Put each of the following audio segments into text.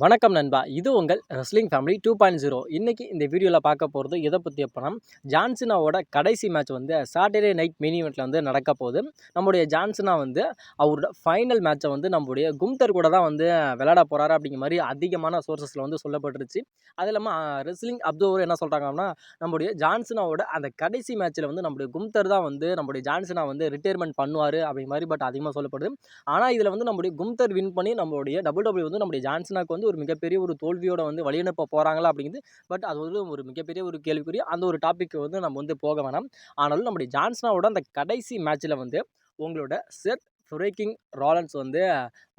வணக்கம் நண்பா. இது உங்கள் ரெஸ்லிங் ஃபேமிலி 2.0. இன்னைக்கு இந்த வீடியோவில் பார்க்க போகிறது எதை பற்றி அப்படின்னா, ஜான்சினாவோட கடைசி மேட்ச் வந்து சாட்டர்டே நைட் மெயின் ஈவெண்ட்டில் வந்து நடக்க போகுது. நம்முடைய ஜான்சினா வந்து அவரோட ஃபைனல் மேட்சை வந்து நம்முடைய கும்தர் கூட தான் வந்து விளையாட போகிறாரு அப்படிங்கிற மாதிரி அதிகமான சோர்சஸில் வந்து சொல்லப்பட்டுருச்சு. அது இல்லாமல் ரெஸ்லிங் அப்சர்வர் என்ன சொல்கிறாங்கன்னா, நம்முடைய ஜான்சினாவோட அந்த கடைசி மேட்ச்சில் வந்து நம்முடைய கும்தர் தான் வந்து நம்முடைய ஜான்சினா வந்து ரிட்டையர்மெண்ட் பண்ணுவார் அப்படிங்கிற மாதிரி பட் அதிகமாக சொல்லப்படுது. ஆனால் இதில் வந்து நம்முடைய கும்தர் வின் பண்ணி நம்மளுடைய WWE வந்து நம்முடைய ஜான்சினாக்கு வந்து ஒரு மிகப்பெரிய ஒரு தோல்வியோட வந்து வழியனுப்ப போகிறாங்களா அப்படிங்கிறது பட் அது வந்து ஒரு மிகப்பெரிய ஒரு கேள்விக்குரிய அந்த ஒரு டாபிக் வந்து நம்ம வந்து போக வேணாம். ஆனாலும் நம்முடைய ஜான்சினாவோட அந்த கடைசி மேட்ச்சில் வந்து உங்களோட செத் ஃப்ரீக்கிங் ராலன்ஸ் வந்து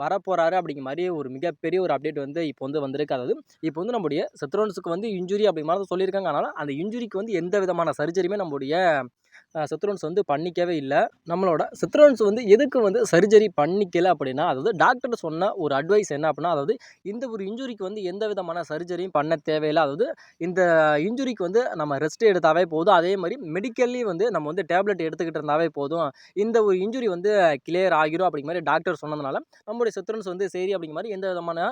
வரப்போகிறாரு அப்படிங்கிற மாதிரி ஒரு மிகப்பெரிய ஒரு அப்டேட் வந்து இப்போ வந்து வந்திருக்கு. அதாவது இப்போ வந்து நம்முடைய செத்ரோன்ஸுக்கு வந்து இன்ஜுரி அப்படிங்கிற மாதிரி சொல்லியிருக்காங்க. அதனால் அந்த இன்ஜுரிக்கு வந்து எந்த விதமான சர்ஜரியுமே நம்முடைய செத்ரோன்ஸ் வந்து பண்ணிக்கவே இல்லை. நம்மளோட செத்ரோன்ஸ் வந்து எதுக்கு வந்து சர்ஜரி பண்ணிக்கல அப்படின்னா, அதாவது டாக்டர் சொன்ன ஒரு அட்வைஸ் என்ன அப்படின்னா, அதாவது இந்த ஒரு இன்ஜுரிக்கு வந்து எந்த விதமான சர்ஜரியும் பண்ண தேவையில்லை. அதாவது இந்த இன்ஜுரிக்கு வந்து நம்ம ரெஸ்ட் எடுத்தாவே போதும். அதே மாதிரி மெடிக்கல்லி வந்து நம்ம வந்து டேப்லெட் எடுத்துக்கிட்டு இருந்தாவே போதும். இந்த ஒரு இன்ஜுரி வந்து கிளியர் ஆகிரும் அப்படிங்கிற மாதிரி டாக்டர் சொன்னதுனால நம்முடைய செத்ரோன்ஸ் வந்து சரி அப்படிங்கிற மாதிரி எந்த விதமான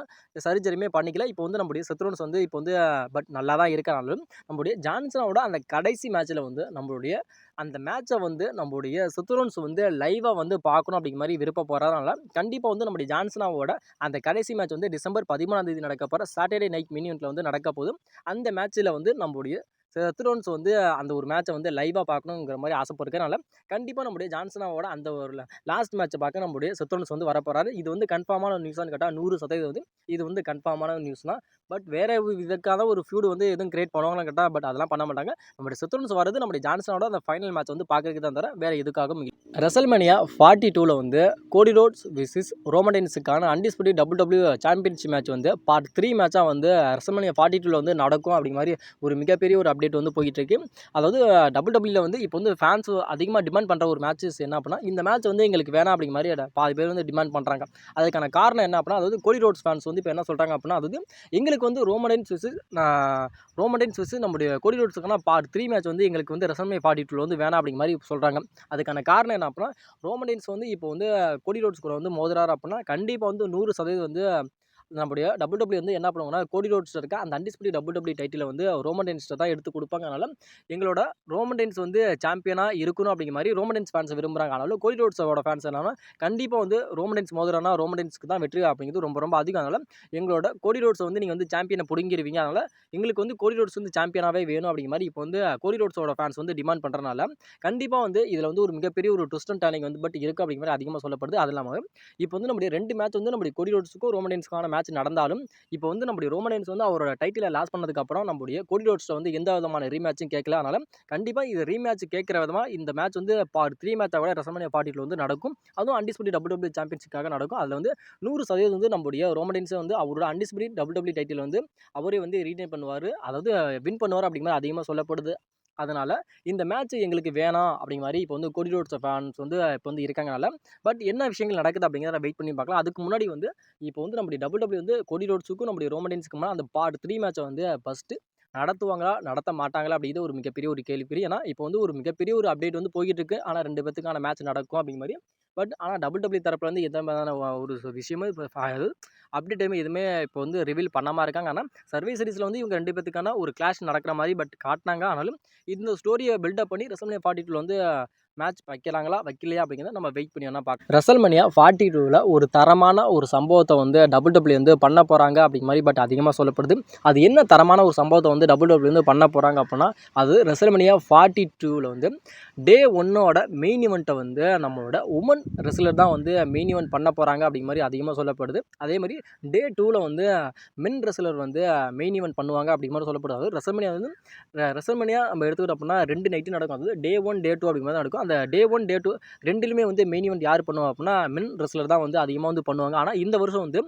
சர்ஜரியுமே பண்ணிக்கல. இப்போ வந்து நம்முடைய செத்ரோன்ஸ் வந்து இப்போ வந்து பட் நல்லா தான் இருக்கனாலும் நம்முடைய ஜான்சனோட அந்த கடைசி மேட்ச்சில் வந்து நம்மளுடைய அந்த மேட்சை வந்து நம்முடைய செத்ரோன்ஸ் வந்து லைவாக வந்து பார்க்கணும் அப்படிங்கிற மாதிரி விருப்பப்படுறதுனால கண்டிப்பாக வந்து நம்முடைய ஜான்சனாவோட அந்த கடைசி மேட்ச் வந்து டிசம்பர் 13 நடக்க போகிற சாட்டர்டே நைட் மெயின் ஈவெண்ட்டில் வந்து நடக்க போகுது. அந்த மேட்ச்சில் வந்து நம்முடைய செத்ரோன்ஸ் வந்து அந்த ஒரு மேட்சை வந்து லைவாக பார்க்கணுங்கிற மாதிரி ஆசைப்படுறதுனால கண்டிப்பாக நம்முடைய ஜான்சனாவோட அந்த ஒரு லாஸ்ட் மேட்சை பார்க்க நம்முடைய செத்ரோன்ஸ் வந்து வரப்போகிறாரு. இது வந்து கன்ஃபார்மான நியூஸான்னு கேட்டால் 100% வந்து இது வந்து கன்ஃபார்மான நியூஸ் தான். பட் வேறு இதற்கான ஒரு ஃபியூடு வந்து எதுவும் கிரியேட் பண்ணுவாங்கன்னு கேட்டால் பட் அதெல்லாம் பண்ண மாட்டாங்க. நம்முடைய செத்ரோன்ஸ் வரது நம்முடைய ஜான்சனோட அந்த ஃபைனல் மேட்ச் வந்து பார்க்கறதுக்கு தான் தவிர வேறு எதுக்காகவும் இல்லை. ரெசல்மேனியா 42 வந்து கோடி ரோட்ஸ் விசிஸ் ரோமன் ரெயின்ஸுக்கான அன்டிஸ்பியூட்டட் WWE சாம்பியன்ஷிப் மேட்ச் வந்து பார்ட் 3 மேட்சாக வந்து ரெசல்மேனியா 42 வந்து நடக்கும் அப்படிங்கிற மாதிரி ஒரு மிகப்பெரிய ஒரு அப்டேட் வந்து போயிட்டு இருக்கு. அதாவது WWE வந்து இப்போ வந்து ஃபேன்ஸ் அதிகமாக டிமாண்ட் பண்ணுற ஒரு மேட்சஸ் என்ன அப்படின்னா, இந்த மேட்ச் வந்து எங்களுக்கு வேணாம் அப்படிங்கிற மாதிரி பாதி பேர் வந்து டிமாண்ட் பண்ணுறாங்க. அதுக்கான காரணம் என்ன அப்படின்னா, அதாவது கோடி ரோட்ஸ் ஃபேன்ஸ் வந்து இப்போ என்ன சொல்கிறாங்க அப்படின்னா, அதாவது எங்களுக்கு வந்து ரோமன் ரெயின்ஸ் விசஸ் நம்முடைய கோடி ரோட்ஸுக்கான பார்ட் 3 மேட்ச் வந்து எங்களுக்கு வந்து ரெசல்மேனியா 42 வந்து வேணாம் அப்படிங்கிற மாதிரி சொல்கிறாங்க. அதுக்கான காரணம் என்ன அப்படின்னா, ரோமன் ரெயின்ஸ் வந்து இப்போ வந்து கோடி ரோட்ஸ் கூட வந்து மோதுறாரு அப்படின்னா கண்டிப்பாக வந்து 100% வந்து நம்முடைய WWE வந்து என்ன பண்ணுவாங்கன்னா, கோடி ரோட்ஸ் இருக்க அந்த அன்டிஸ்பியூட்டட் WWE டைட்டில் வந்து ரோமன் ரெயின்ஸ்ட்ட தான் எடுத்து கொடுப்பாங்க. அதனால் எங்களோட ரோமன் ரெயின்ஸ் வந்து சாம்பியனாக இருக்கணும் அப்படிங்கிற மாதிரி ரோமன் ரெயின்ஸ் ஃபேன்ஸ் விரும்புகிறாங்க. ஆனாலும் கோடி ரோட்ஸோட ஃபேன்ஸ் என்னன்னா, கண்டிப்பாக வந்து ரோமன் ரெயின்ஸ் மோதுறானா ரோமன் ரெயின்ஸ்க்கு தான் வெற்றி அப்படிங்கிறது ரொம்ப ரொம்ப அதிகம். அதனால் எங்களோட கோடி ரோட்ஸை வந்து நீங்கள் வந்து சாம்பியனை பிடுங்கிடுவீங்க. அதனால் எங்களுக்கு வந்து கோடி ரோட்ஸ் வந்து சாம்பியனாகவே வேணும் அப்படிங்கிற மாதிரி இப்போ வந்து கோடி ரோட்ஸோட ஃபேன்ஸ் வந்து டிமாண்ட் பண்ணுறதுனால கண்டிப்பாக வந்து இதில் வந்து ஒரு மிகப்பெரிய ஒரு ட்விஸ்ட் அண்ட் டர்னிங் வந்து பட் இருக்குது அப்படிங்கிற மாதிரி அதிகமாக சொல்லப்படுது. அது இல்லாமல் இப்போ வந்து நம்முடைய 2 மேட்ச் வந்து நம்முடைய கோடி ரோட்ஸுக்கும் ரோமன் ரெயின்ஸ்க்கான மேட்ச் நடந்தாலும் இப்போ வந்து நம்முடைய ரோமன் ரெயின்ஸ் வந்து அவரோட டைட்டிலை லாஸ் பண்ணதுக்கப்புறம் நம்முடைய கோடி ரோட்ஸ்ட்ட வந்து எந்த விதமான ரீமேட்சும் கேட்கல. அதனால் கண்டிப்பாக இது ரீமேட்ச் கேட்குற விதமாக இந்த மேட்ச் வந்து பார்ட் 3 மேட்சை விட ரெசல்மேனியா 42 வந்து நடக்கும். அதுவும் அன்டிஸ்பியூட்டட் WWE சாம்பியன்ஷிப்காக நடக்கும். அதில் வந்து 100% வந்து நம்முடைய ரோமன் ரெயின்ஸ் வந்து அவரோட அன்டிஸ்பியூட்டட் WWE டைட்டில் வந்து அவரே வந்து ரீடைன் பண்ணுவார், அதாவது வின் பண்ணுவார் அப்படிங்கிற மாதிரி அதிகமாக சொல்லப்படுது. அதனால் இந்த மேட்ச் எங்களுக்கு வேணாம் அப்படிங்கிற மாதிரி இப்போ வந்து கோடி ரோட்ஸ் ஃபேன்ஸ் வந்து இப்போ வந்து இருக்காங்கனால பட் என்ன விஷயங்கள் நடக்குது அப்படிங்கிறத வெயிட் பண்ணி பார்க்கலாம். அதுக்கு முன்னாடி வந்து இப்போ வந்து நம்முடைய WWE வந்து கோடி ரோட்ஸுக்கும் நம்முடைய ரோமன் ரெயின்ஸ்க்கு முன்னாடி அந்த பார்ட் 3 மேட்சை வந்து ஃபஸ்ட்டு நடத்துவாங்களா நடத்த மாட்டாங்களா அப்படிங்கிறது ஒரு மிகப்பெரிய ஒரு கேள்விக்குறி. ஏன்னா இப்போ வந்து ஒரு மிகப்பெரிய ஒரு அப்டேட் வந்து போய்கிட்டு இருக்கு. ஆனால் 2 பேத்துக்கான மேட்ச் நடக்கும் அப்படிங்கிற மாதிரி பட் ஆனால் WWE தரப்புல வந்து எந்த மாதிரியான ஒரு விஷயமும் இப்போ அப்டேட் எதுவுமே இப்போ வந்து ரிவீல் பண்ணாமல் இருக்காங்க. ஆனால் சர்வே சீரிஸில் வந்து இவங்க 2 பேத்துக்கான ஒரு கிளாஷ் நடக்கிற மாதிரி பட் காட்டினாங்க. ஆனாலும் இந்த ஸ்டோரியை பில்டப் பண்ணி ரெசல்மேனியா 42 வந்து மேட்ச் வைக்கிறாங்களா வைக்கலையா அப்படிங்கிறத நம்ம வெயிட் பண்ணி வேணா பார்க்கலாம். ரெசல்மேனியா 42ல் ஒரு தரமான ஒரு சம்பவத்தை வந்து WWE வந்து பண்ண போகிறாங்க அப்படிங்கிற மாதிரி பட் அதிகமாக சொல்லப்படுது. அது என்ன தரமான ஒரு சம்பவத்தை வந்து WWE வந்து பண்ண போகிறாங்க அப்படின்னா, அது ரெசல்மேனியா 42ல் வந்து டே 1ஓட மெயின் ஈவெண்ட்டை வந்து நம்மளோட உமன் ரெஸ்லர் தான் வந்து மெயின் ஈவெண்ட் பண்ண போகிறாங்க அப்படிங்கிற மாதிரி அதிகமாக சொல்லப்படுது. அதே மாதிரி டே 2ல் வந்து மென் ரெஸ்லர் வந்து மெயின் ஈவெண்ட் பண்ணுவாங்க அப்படிங்கிற மாதிரி சொல்லப்படுது. அதாவது ரெசல்மேனியா நம்ம எடுத்துக்கிட்டோம் அப்படின்னா 2 நைட்டு நடக்கும். அதாவது டே 1 டே 2 அப்படிங்கிற மாதிரி நடக்கும். அந்த டே 1 டே 2 ரெண்டுலையுமே வந்து மெயின் ஈவெண்ட் யார் பண்ணுவா அப்படின்னா மென் ரெஸ்லர் தான் வந்து அதிகமாக வந்து பண்ணுவாங்க. ஆனால் இந்த வருஷம் வந்து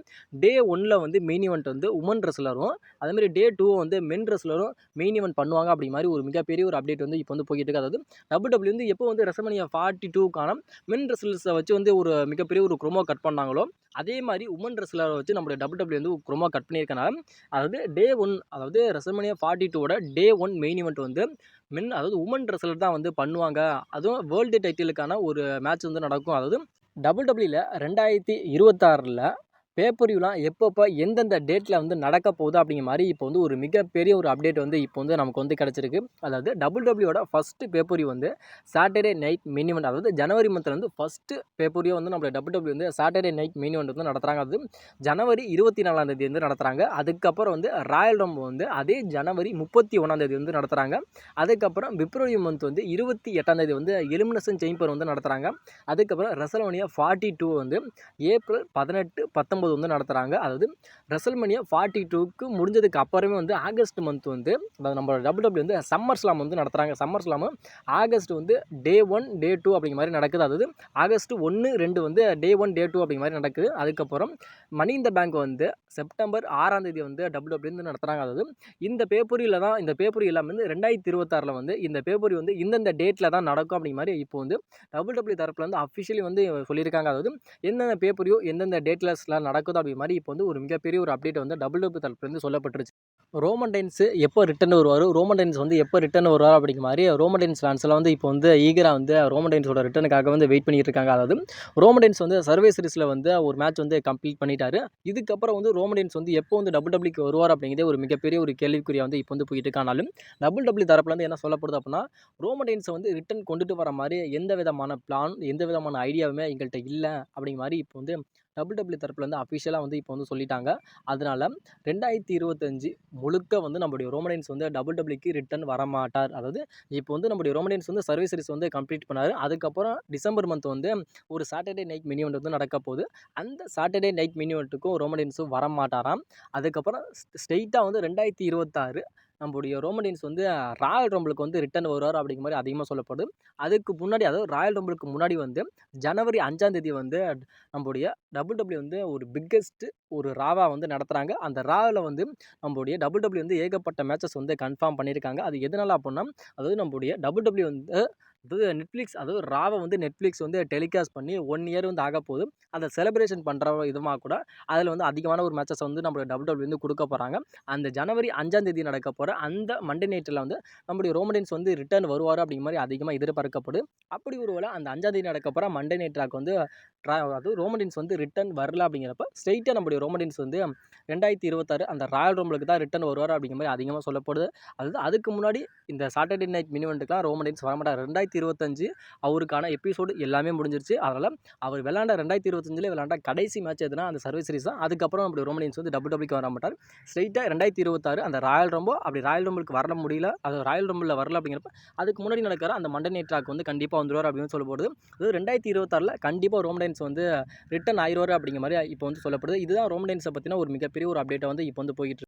டே 1ல் வந்து மெயின் ஈவெண்ட் வந்து உமன் ரெஸ்லரும் அதேமாதிரி டே 2 வந்து மென் ரெஸ்லரும் மெயின் ஈவெண்ட் பண்ணுவாங்க அப்படிங்கிற மாதிரி ஒரு மிகப்பெரிய ஒரு அப்டேட் வந்து இப்போ வந்து போய்கிட்டு இருக்கு. அதாவது WWE வந்து எப்போ வந்து ரெசல்மேனியா 42க்கான மென் ரெஸ்லர்ஸை வச்சு வந்து ஒரு மிகப்பெரிய ஒரு க்ரோமோ கட் பண்ணாங்களோ அதே மாதிரி உமன் ரெஸ்லரை வச்சு நம்மளுடைய WWE வந்து க்ரோமோ கட் பண்ணியிருக்கனால அதாவது டே 1 அதாவது ரெசல்மேனியா 42ஓட டே 1 மெயின் ஈவெண்ட் வந்து அதாவது உமன் ரெஸ்லர் தான் வந்து பண்ணுவாங்க. அதுவும் வேர்ல்டு டைட்டிலுக்கான ஒரு மேட்ச் வந்து நடக்கும். அதாவது WWE 2026ல் பேப்பர்வியூலாம் எப்பப்போ எந்தெந்த டேட்டில் வந்து நடக்க போகுது அப்படிங்கிற மாதிரி இப்போ வந்து ஒரு மிகப்பெரிய ஒரு அப்டேட் வந்து இப்போ வந்து நமக்கு வந்து கிடச்சிருக்கு. அதாவது டபிள்யூடபிள்யூட ஃபஸ்ட்டு பேப்பர்வியூ வந்து சாட்டர்டே நைட் மெயின் ஈவெண்ட், அதாவது ஜனவரி மந்தில் வந்து ஃபஸ்ட்டு பேப்பர்வியூ வந்து நம்ம டபிள்யூடபிள்யூ வந்து சாட்டர்டே நைட் மெயின் ஈவெண்ட் வந்து நடத்துகிறாங்க. அது ஜனவரி 24ஆம் தேதி வந்து நடத்துகிறாங்க. அதுக்கப்புறம் வந்து ராயல் ரம்பிள் வந்து அதே ஜனவரி 31ஆம் தேதி வந்து நடத்துகிறாங்க. அதுக்கப்புறம் பிப்ரவரி மந்த் வந்து 28ஆம் தேதி வந்து எலிமினேஷன் சேம்பர் வந்து நடத்துகிறாங்க. அதுக்கப்புறம் ரெசல்மேனியா 42 வந்து ஏப்ரல் 18, 19 வந்து நடத்துகிறாங்க. அதாவது ரெசல்மேனியா 42க்கு முடிஞ்சதுக்கு அப்புறமே வந்து ஆகஸ்ட் மந்த் வந்து அதாவது நம்ம டபிள்யூடபிள்யூ வந்து சம்மர் ஸ்லாம் வந்து நடத்துகிறாங்க. சம்மர் ஸ்லாமு ஆகஸ்ட் வந்து டே 1 டே 2 அப்படிங்கிற மாதிரி நடக்குது. அதாவது ஆகஸ்ட் 1, 2 வந்து டே 1 டே 2 அப்படிங்கிற மாதிரி நடக்குது. அதுக்கப்புறம் மணி இந்த பேங்க் வந்து செப்டம்பர் 6ஆம் தேதி வந்து டபிள்யூடபிள்யூ வந்து நடத்துகிறாங்க. அதாவது இந்த பேப்பரியில் தான் இந்த பேப்பரி எல்லாமே வந்து 2026 வந்து இந்த பேப்பரி வந்து இந்தந்த டேட்டில் தான் நடக்கும் அப்படிங்கிற மாதிரி இப்போ வந்து டபிள்யூடபிள்யூ தரப்பில் வந்து அஃபிஷியலி வந்து சொல்லியிருக்காங்க. அதாவது எந்தெந்த பேப்பரியோ எந்தெந்த டேட்லஸ்லாம் நடக்குதோ அப்படி மாதிரி இப்போ வந்து ஒரு மிகப்பெரிய ஒரு அப்டேட் வந்து டபிள்யூடபிள்யூ தரப்புலேருந்து சொல்லப்பட்டுருச்சு. ரோமன் ரெயின்ஸ் எப்போ ரிட்டர்ன் வருவார், ரோமன் ரெயின்ஸ் வந்து எப்போ ரிட்டர்ன் வருவார் அப்படிங்கிற மாதிரி ரோமன் ரெயின்ஸ் ஃபேன்ஸ்லாம் வந்து இப்போ வந்து ஈகராக வந்து ரோமன் ரெயின்ஸோட ரிட்டனுக்காக வந்து வெயிட் பண்ணிட்டு இருக்காங்க. அதாவது ரோமன் ரெயின்ஸ் வந்து சர்வே சீரிஸில் வந்து ஒரு மேட்ச் வந்து கம்ப்ளீட் பண்ணிட்டாரு. இதுக்கப்புறம் வந்து ரோமன் ரெயின்ஸ் வந்து எப்போ வந்து டபிள்யூடபிள்யூக்கு வருவார் அப்படிங்கிறதே ஒரு மிகப்பெரிய ஒரு கேள்விக்குறியாக வந்து இப்போ வந்து போயிட்டு இருக்கானாலும் டபிள்யூடபிள்யூ தரப்புலேருந்து என்ன சொல்லப்படுது அப்படின்னா, ரோமன் ரெயின்ஸை வந்து ரிட்டர்ன் கொண்டுட்டு வர மாதிரி எந்த விதமான பிளான் எந்த விதமான ஐடியாவுமே எங்கள்கிட்ட இல்லை அப்படிங்கிற மாதிரி இப்போ வந்து டபிள்யூடபிள்யூ தரப்பில் வந்து அஃபிஷியலாக வந்து இப்போ வந்து சொல்லிட்டாங்க. அதனால் 2025 முழுக்க வந்து நம்முடைய ரோமன் ரெயின்ஸ் வந்து டபிள்யூடபிள்யூக்கு ரிட்டர்ன் வரமாட்டார். அதாவது இப்போ வந்து நம்முடைய ரோமன் ரெயின்ஸ் வந்து சர்வீஸ் சீரிஸ் வந்து கம்ப்ளீட் பண்ணார். அதுக்கப்புறம் டிசம்பர் மந்த் வந்து ஒரு சாட்டர்டே நைட் மினி ஈவெண்ட் வந்து நடக்க போகுது. அந்த சாட்டர்டே நைட் மினி ஈவெண்ட்டுக்கும் ரோமன் ரெயின்ஸும் வரமாட்டாராம். அதுக்கப்புறம் ஸ்ட்ரெயிட்டாக வந்து 2026 நம்முடைய ரோமன் ரெயின்ஸ் வந்து ராயல் ரம்பிளுக்கு வந்து ரிட்டர்ன் வருவார் அப்படிங்கிற மாதிரி அதிகமாக சொல்லப்படுது. அதுக்கு முன்னாடி அதாவது ராயல் ரம்பிளுக்கு முன்னாடி வந்து ஜனவரி 5ஆம் தேதி வந்து நம்முடைய டபிள்யூடபிள்யூ வந்து ஒரு பிக்கெஸ்ட்டு ஒரு ராவா வந்து நடத்துகிறாங்க. அந்த ராவில் வந்து நம்முடைய டபிள்யூடபிள்யூ வந்து ஏகப்பட்ட மேட்சஸ் வந்து கன்ஃபார்ம் பண்ணியிருக்காங்க. அது எதனால் அப்படின்னா, அதாவது நம்முடைய டபிள்யூடபிள்யூ வந்து நெட்ஃப்ளிக்ஸ், அதாவது ராவை வந்து நெட்ஃப்ளிக்ஸ் வந்து டெலிகாஸ்ட் பண்ணி 1 இயர் வந்து ஆக போகுது. அதை செலிப்ரேஷன் பண்ணுற விதமாக கூட அதில் வந்து அதிகமான ஒரு மேட்சஸ் வந்து நம்ம டபிள்யூடபிள்யூ வந்து கொடுக்க போகிறாங்க. அந்த ஜனவரி 5ஆம் தேதி நடக்க போகிற அந்த மண்டே நைட்டில் வந்து நம்முடைய ரோமன் ரெயின்ஸ் வந்து ரிட்டர்ன் வருவார் அப்படிங்கிற மாதிரி அதிகமாக எதிர்பார்க்கப்படுது. அப்படி ஒரு வேளை அந்த 5ஆம் தேதி நடக்க போகிற மண்டே நைட் ட்ராக் வந்து அது ரோமன் ரெயின்ஸ் வந்து ரிட்டர்ன் வரல அப்படிங்கிறப்ப ஸ்ட்ரெயிட்டாக நம்முடைய ரோமன் ரெயின்ஸ் வந்து 2026 அந்த ராயல் ரம்பிளுக்கு தான் ரிட்டர்ன் வருவார் அப்படிங்கிற மாதிரி அதிகமாக சொல்லப்படுது. அதுக்கு முன்னாடி இந்த சாட்டர்டே நைட் மினி ஈவெண்ட்டுக்குலாம் ரோமன் ரெயின்ஸ் வரமாட்டார். 2025 அவருக்கான எபிசோடு எல்லாமே முடிஞ்சிருச்சு. அதனால் அவர் விளையாண்ட 2025 விளையாண்ட கடைசி மேட்ச் எதுனா அந்த சர்வீஸ் சீரிஸ் தான். அதுக்கப்புறம் நம்முடைய ரோமன் ரெயின்ஸ் வந்து டபிள்யூடபிள்யூக்கு வர மாட்டார். ஸ்ட்ரெயிட்டாக 2026 அந்த ராயல் ரம்போ அப்படி ராயல் ரம்பிளுக்கு வர முடியல, அது ராயல் ரம்பிளில் வரல அப்படிங்கிறப்ப அதுக்கு முன்னாடி நடக்கிற அந்த மண்டே நைட் ட்ராக் வந்து கண்டிப்பாக வந்துடுவார் அப்படின்னு சொல்லப்படுது. அது 2026 கண்டிப்பாக ரோமன் ரெயின்ஸ் வந்து ரிட்டர்ன் ஆயிடுவார் அப்படிங்கிற மாதிரி இப்போ வந்து சொல்லப்படுது. இதுதான் ரோமன் ரெயின்ஸை பற்றின ஒரு மிகப்பெரிய ஒரு அப்டேட்டை வந்து இப்போ வந்து போயிட்டு இருக்கு.